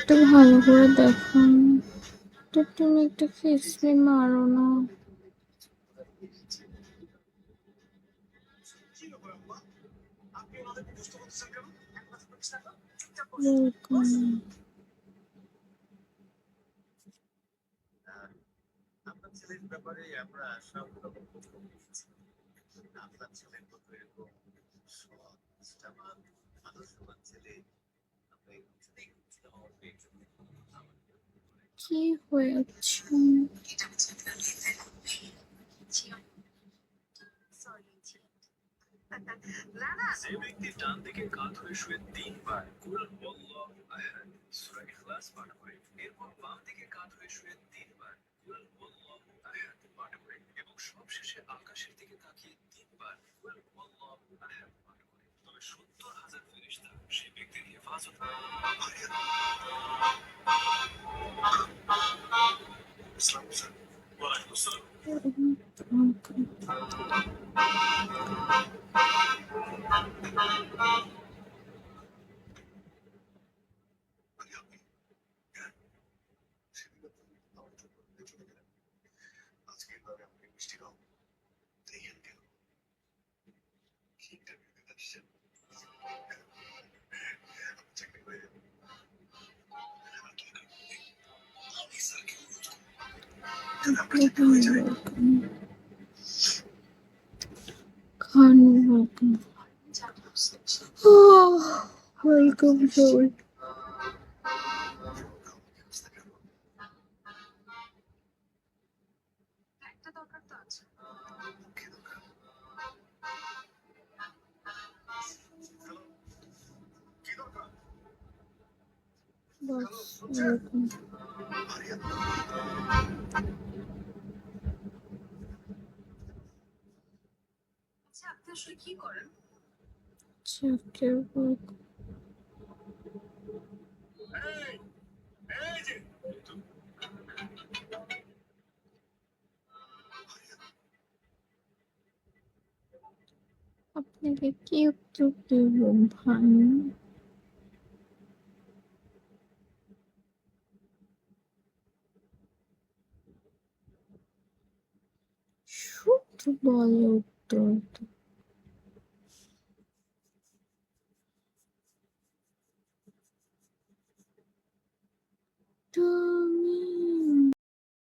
একটু ভালো করে দেখান তো, তুমি একটা কিসমি মারো না। কি হয়েছে? যে ব্যক্তি ডান দিকে কাত হয়ে শুয়ে 3 বার কুল ওয়াল্লাহু আহাদ সূরা ইখলাস পাঠ করে, এরপর বাম দিকে কাত হয়ে শুয়ে 3 বার কুল ওয়াল্লাহু আহাদ পাঠ করে এবং সবশেষে আকাশের দিকে তাকিয়ে 3 বার কুল ওয়াল্লাহু আহাদ পাঠ করে, তবে 70,000 ফেরেশতা সেই ব্যক্তির হেফাজত করে। আসসালামু আলাইকুম। ওয়া আলাইকুম আসসালাম। ওয়েলকাম সবাই। কি করেন? আপনাকে কি উত্তর দেব ভাই? শুধু বলে উত্তর